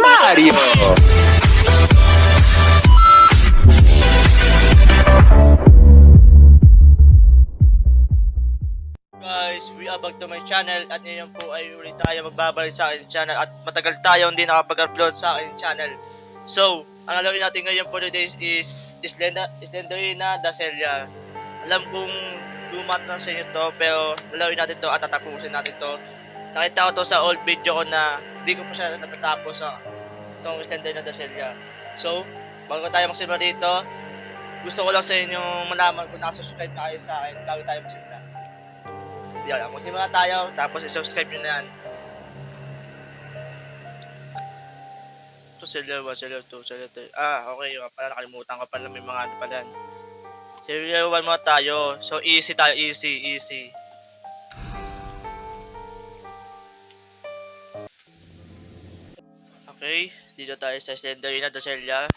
Mario! Guys, we are back to my channel at ngayon po ay ulit tayo magbabalik sa aking channel at matagal tayo hindi nakapag-upload sa aking channel. So, ang lalawin natin ngayon po today is Slenderina Dacelia. Alam kong lumat na sa inyo to, pero lalawin natin to at tatapusin natin to. Nakita ko to sa old video ko na hindi ko pa siya natatapos sa itong Slenderina Dacelia. So, bago tayo magsimula dito, gusto ko lang sa inyo malaman kung nakasubscribe na kayo sa akin bago tayo magsimula. Yan, magsimula tayo, tapos i-subscribe nyo na yan. Ito, Celia 1, Celia 2, Celia 3. Ah, okay, yung pala nakalimutan ko pala may mga ano pala yan. Celia 1 muna tayo. So, easy tayo, easy. Okay, dito tayo sa Slenderina Dacelia.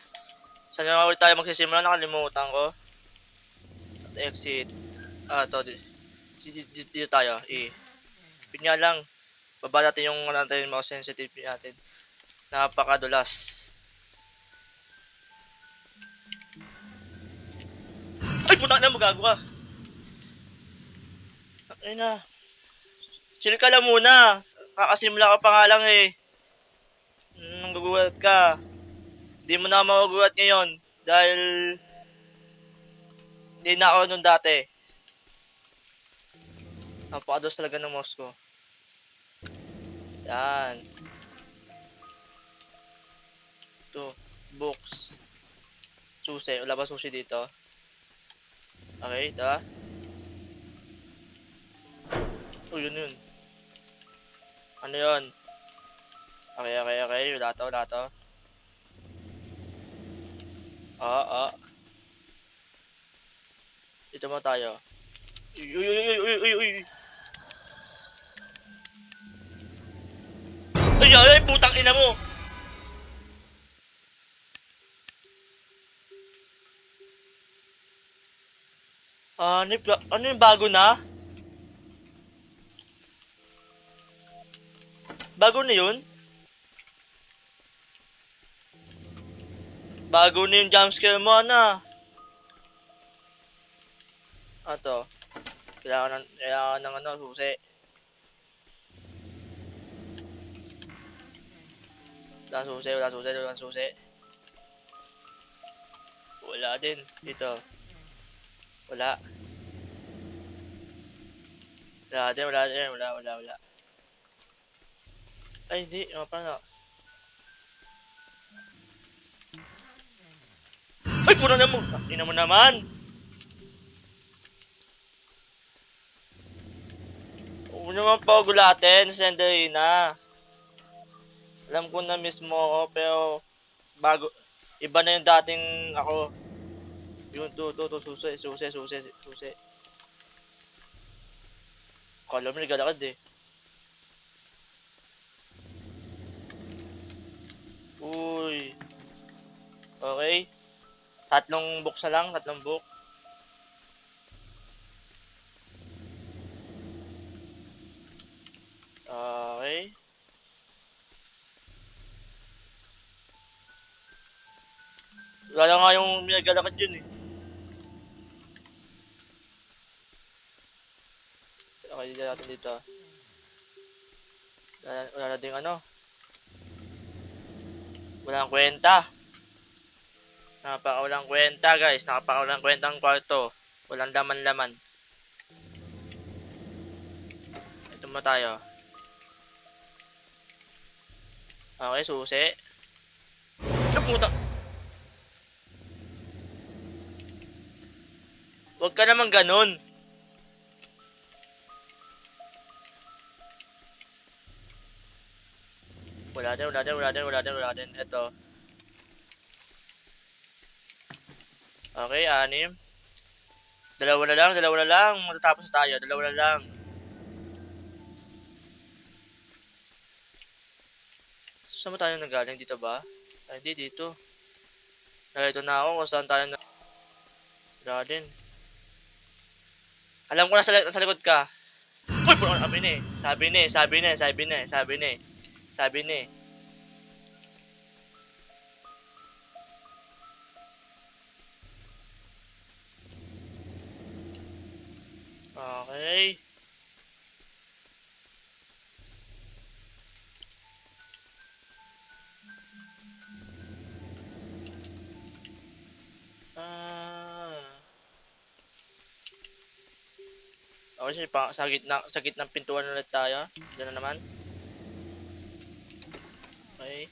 Saan nga ulit tayo magsisimula? Nakalimutan ko. At exit. Ah, ito, dito tayo, pinya lang, baba natin yung mga sensitive natin, napakadulas. Ay, putang na, magagawa. Ay na, chill ka lang muna, kakasimula ka pa nga lang nanggugulat ka, hindi mo na magugulat ngayon, dahil hindi na ako nung dati. Napakados talaga ng mouse ko. Yan. Ito. Books. Susi. Wala ba susi dito? Okay, ito. Oh, yun. Ano yun? Okay. Wala to. Dito mo tayo. Uy. Ay, putang ina mo! Ano yung bago na? Bago na yun? Bago na yung jumpscare mo, ano? Ato. Kailangan ng ano, susi. Wala susi. Wala din. Dito. Wala. Wala. Ay, hindi. Paano? Ay, puro na mo! Ina mo naman! Huwag naman pagulatin, Slenderina. Alam ko na mismo ako, pero bago, iba na yung dating ako. Yun, susi. Kala mo naglalakad Uy. Okay. Tatlong book na lang, book. Okay. Wala nga yung naglalakad yun Okay, dito natin dito. Wala na ding ano. Walang kwenta. Napakawalang kwenta, guys. Napakawalang kwenta ang kwarto. Walang laman. Ito mo tayo. Okay, susi. Ay, puta! Huwag ka naman ganun. Wala din. Ito. Okay, 6. Dalawa na lang. Matatapos tayo. Dalawa na lang. Saan ba tayo nagaling? Dito ba? Ay, hindi dito. Narito na ako kung saan tayo na... Wala din. Alam ko na sa likod ka. Uy, puro sabi ni. Sabi ni. Okay. Ah. Okay, sa gitnang pintuan ulit tayo. Diyan na naman. Okay.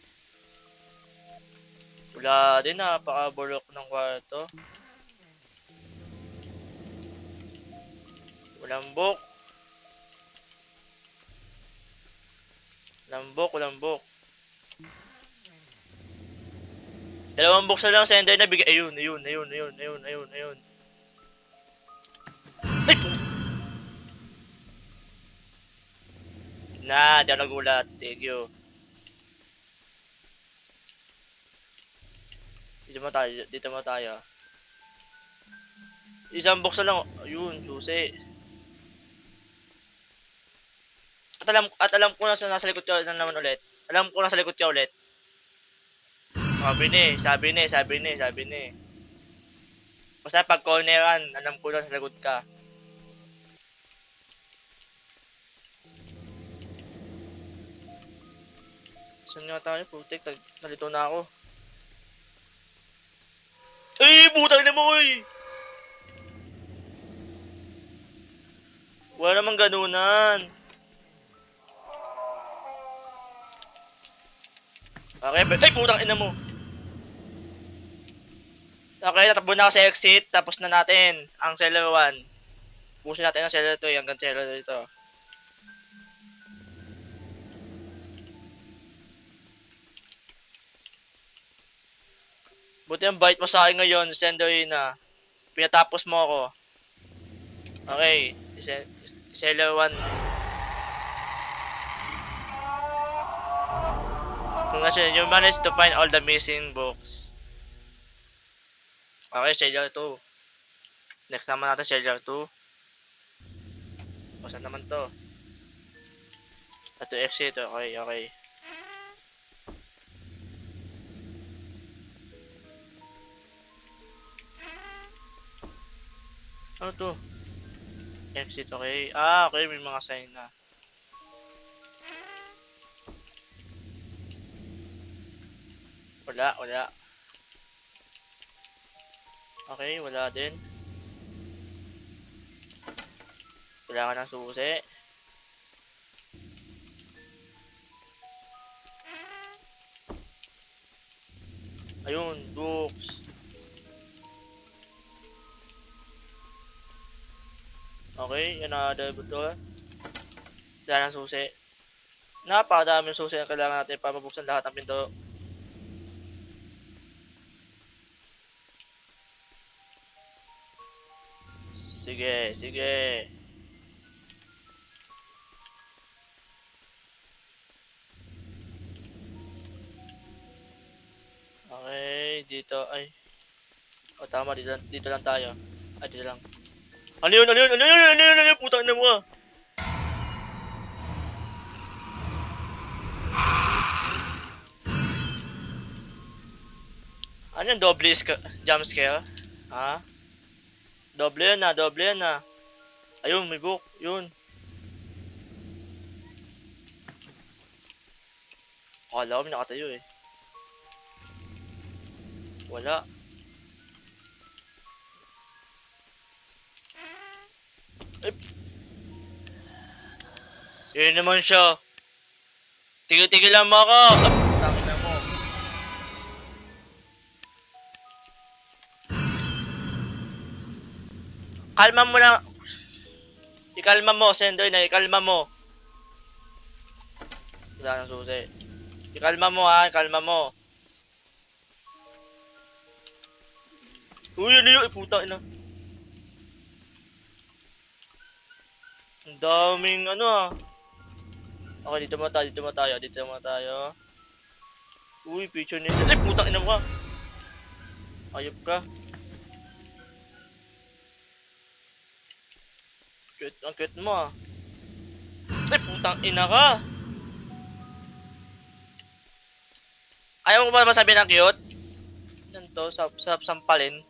Wala din, napakabulok ng kwarto. Lambok. Lambok. Dalawang box na lang sender na bigay. Ayun. Ay! Di ako nagulat. Thank you. Dito mo tayo. Isang box na lang. Ayun, susi. At alam ko na nasa likod ka na naman ulit. Alam ko nasa likod ka ulit. Sabi ni. Basta pag corneran, alam ko na sa likod ka. Saan nga tayo? Putik, nalito na ako. Ay, butang na mo, oy! Wala namang ganunan. Okay, ay, putang ina mo. Okay, tatakbo na ako sa exit. Tapos na natin ang seller 1. Pusin natin ang seller 2 hanggang seller dito. Buti ang bite mo sa akin ngayon, Senderina. Pinatapos mo ako. Okay, seller 1. Congratulations, you managed to find all the missing books. Okay, seller 2. Next naman natin seller 2. O, saan naman to? Ito exit, okay. Ano to? Exit, okay. Okay, may mga sign na. Wala. Okay, wala din. Kailangan ng susi. Ayun, books. Okay, another door. Kailangan ng susi. Napakadaming susi na kailangan natin para mabuksan lahat ng pinto. Sige. Okay, dito. Ay. Tama. Dito lang tayo. Dito lang. Ano yun? Putang ina mo ah. Ano yung jump scare? Ha? Doble yan na. Ayun, may book. Yun. Akala ko may nakatayo eh. Wala. Yun naman siya. Tigil lang mo ako. Tangin na mo. Kalma mo lang. Ikalma mo, Sendoy na. Ikalma mo. Wala nang susi. Ikalma mo. Uy, ano yun? Putang ina. Ang daming Okay, dito mo tayo. Uy, picture nila. Ay, putang ina mo ka. Ayop ka. Ang cute mo ah. Ay, putang ina ka. Ayaw mo ba masabi ng cute? Yan to, sampalin.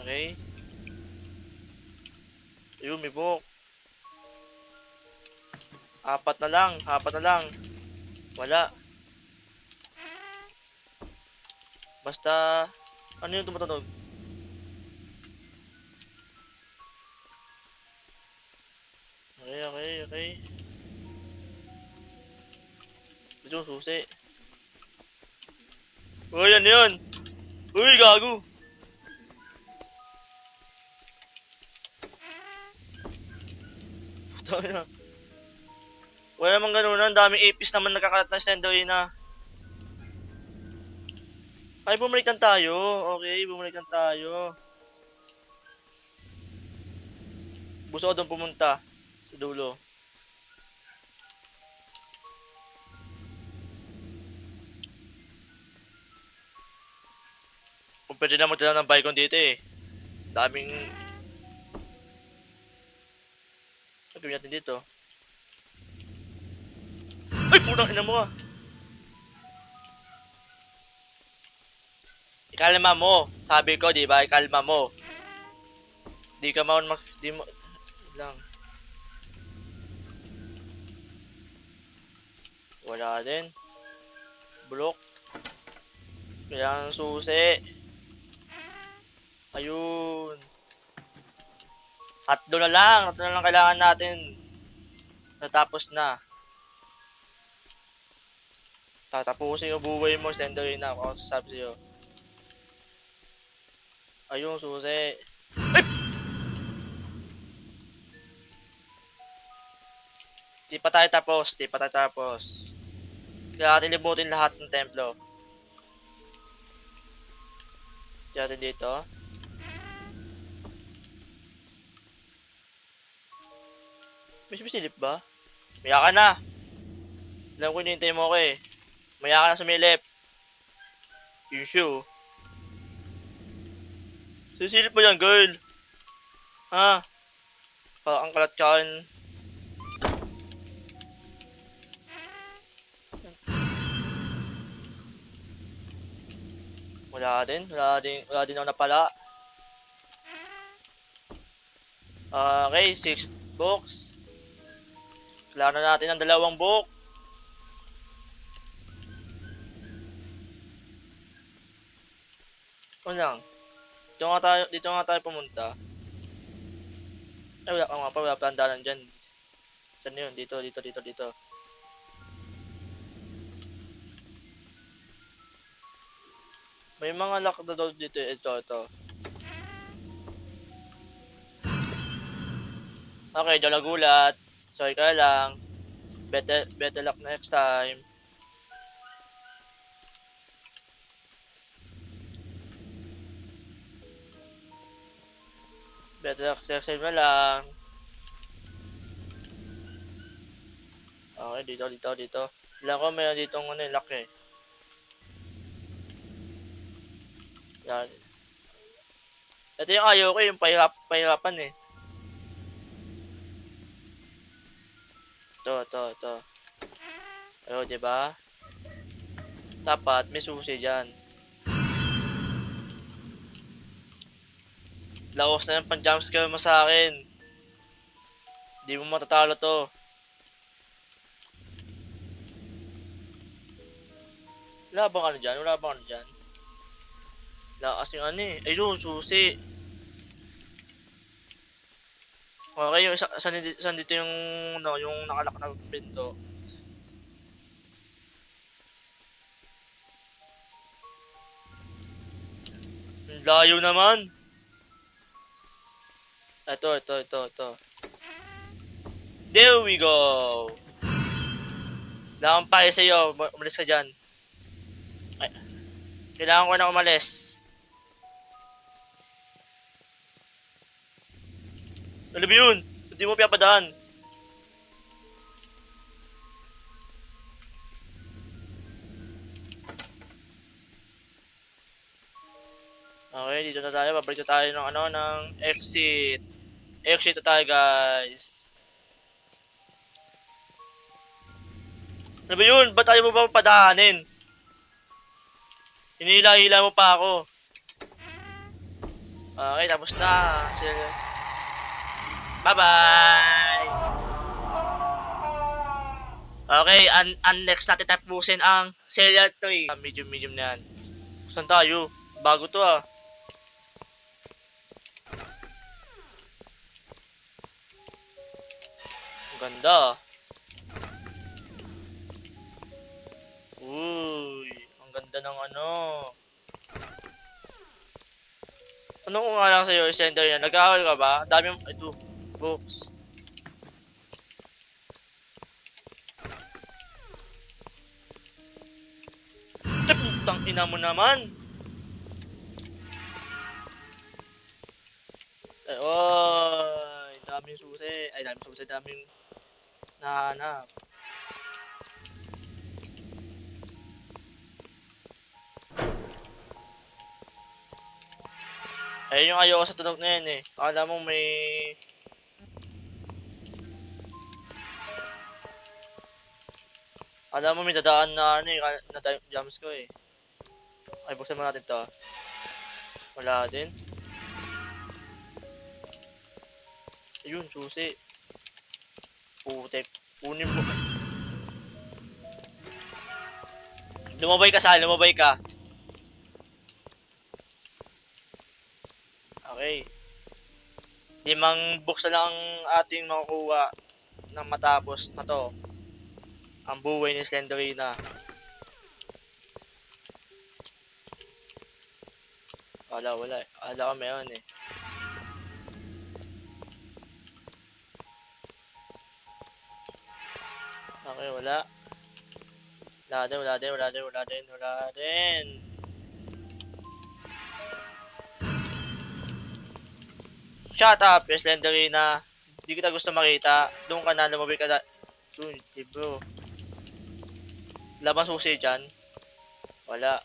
Okay. Ayun, may buhok. Apat na lang, apat na lang. Wala. Basta, ano yung tumatunog? Okay, okay, okay. Ito yung susi. Uy, ano yun? Uy, gago! Puto na. Wala namang ganun, ang daming apis naman nagkakalat na Sendoina. Ay, bumalikan tayo. Okay, bumalikan tayo. Gusto ko doon pumunta. Sa dulo. Kung pwede na magtala ng Bicon dito eh. Daming... Ano gawin natin dito? Ay, putang ina mo ah! Ikalma mo. Sabi ko, di ba? Ikalma mo. Di ka maun mag... Di mo... Lang. Wala din. Bulok. Kailangan susi. Ayun. Tatlo na lang. Tatlo na lang kailangan natin. Natapos na. Tatapusin yung buhay mo. Sendoy na. Ako sasabi sa'yo. Ayun, susi. Ay! Di pa tayo tapos. Di pa tayo tapos. Kailangan natin libutin lahat ng templo. Diyan natin dito. May sumisilip ba? Maya ka na. Alam ko hinihintay mo ako eh. Maya ka na sumilip. Yung shoe. Sumisilip mo yan, girl. Ha? Ang kalat ka rin. Wala din. Wala din ako napala. Okay, 6 books. Kailangan na natin ng 2 book. O lang. Dito nga tayo pumunta. Ay, wala nga pa. Wala pa ang dalan dyan. Saan yun? Dito. May mga lock na doon dito. Ito. Okay, daw nagulat. Sorry ka lang. Better luck next time. Better luck next time na lang. Okay, dito. Ilan ko mayroon dito ng lock eh. Yan. Ito yung ayaw ko, yung pahirapan eh. Ito. Ayun, diba? Dapat may susi dyan. Laos na yung pang-jumpscare mo sa akin. Hindi mo matatalo to. Wala bang ano dyan? Lakas yung ano eh. Ayun, susi. Okay, yung saan dito yung, yung nakalak na pinto. Ang layo naman. Ito. There we go. Wala akong pae sa'yo. Umalis ka dyan. Ay, kailangan ko na umalis. Ano ba yun? Hindi mo piyapadaan. Okay, dito na tayo. Babalik na tayo ng exit. Exit na tayo, guys. Ano ba yun? Ba't tayo mo ba padaanin? Hinihila-hila mo pa ako. Okay, tapos na. Bye-bye! Okay, next natin tapusin ang Celia 3. Medium na yan. Saan tayo? Bago to ah. Ang ganda ah. Uy, ang ganda ng ano. Tanong ko nga lang sa'yo, sender yan. Nag-aaral ka ba? Dami ito, books. Putang ina mo naman. Oy, daming susi. Ay, daming susi, daming nahanap. Ayun yung ayoko sa tunog na yan eh. Akala mo may... Akala mo may dadaan na ano eh, na jumps ko eh. Ay, buksan mo natin to. Wala din. Ayun, susi. Putek. Kunin mo. Lumabay ka sa lumabay ka. Okay. 5 books na lang ang ating makukuha nang matapos na to. Ang buhay ni Slenderina. Wala. Akala ko meron eh. Okay, wala. Wala din. Shut up, Slenderina. Hindi kita gusto makita. Doon ka na, lumabay ka na. Doon, bro. Labang susi dyan. Wala.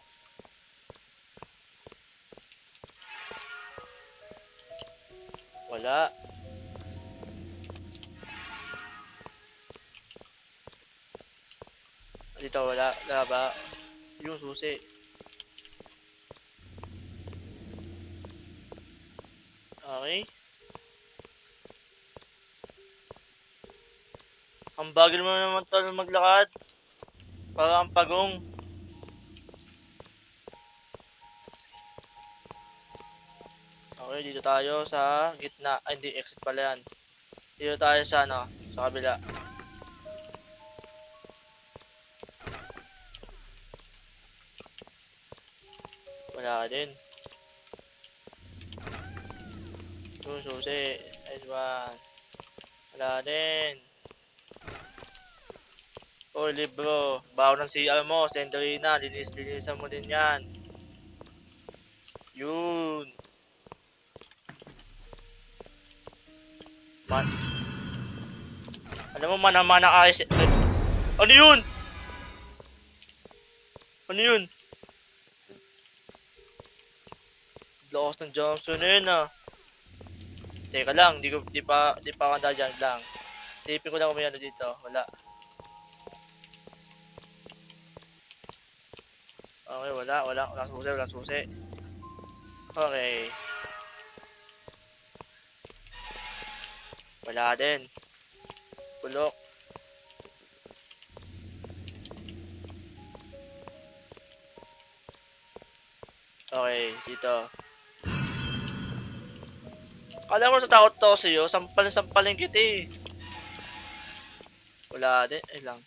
Wala. Dito, wala. Wala ba? Yung susi. Okay. Ang bagal mo naman tol maglakad. Parang pagong. Okay, dito tayo sa gitna. Ay, hindi. Exit pala yan. Dito tayo sa ano, sa kabila. Wala din. Susi. S1. Wala din. Oh, libro. Bawo ng CR mo, Slenderina. Linisan mo din yan. Yun. Alam mo, mana-mana ayos. Ano yun? Ano yun? Lakas ng Johnson na yun ah. Teka lang, di pa ako handa dyan lang. Tipin ko lang kung may ano dito. Wala. Okay, walang susi. Okay. Wala din. Bulok. Okay, dito. Kala mo natakot to sa'yo, sampalin kita eh. Wala din, lang.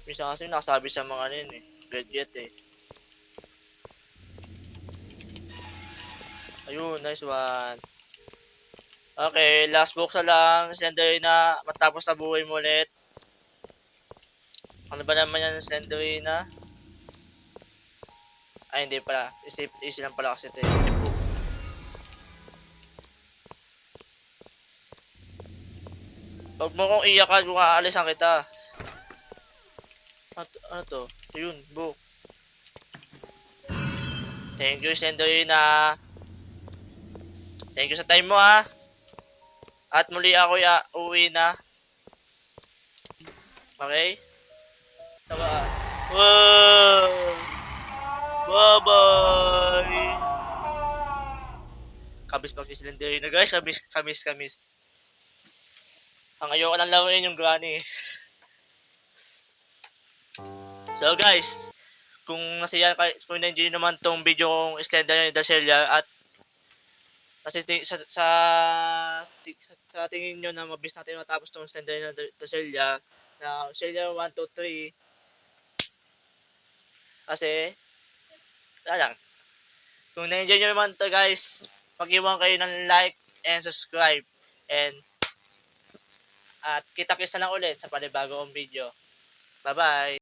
Minsan kasi nakasabi sa mga ano yun eh. Gadget eh. Ayun, nice one. Okay, last box na lang. Slenderina, matapos na buhay mo ulit. Ano ba naman yan, Slenderina? Ay, hindi pala. Easy lang pala kasi ito eh. Huwag mo kong iyakan kung aalisan kita. Ano to? Ayun, book. Thank you, Slenderina. Thank you sa time mo ha. At muli ako uwi na. Okay? Tama. Wow! Bye-bye! Kamis mag-Slenderina guys, kamis. Ang ayoko lang laruin yung granny. So guys, kung kung na-enjoy naman tong video kong Slenderina Dacelia at kasi sa tingin nyo na mabilis natin matapos tong Slenderina Dacelia na Dacelia 1, 2, 3 kasi wala lang. Kung na-enjoy nyo naman to guys, mag-iwan kayo ng like and subscribe. And at kita-kits na lang ulit sa panibagong video. Bye-bye!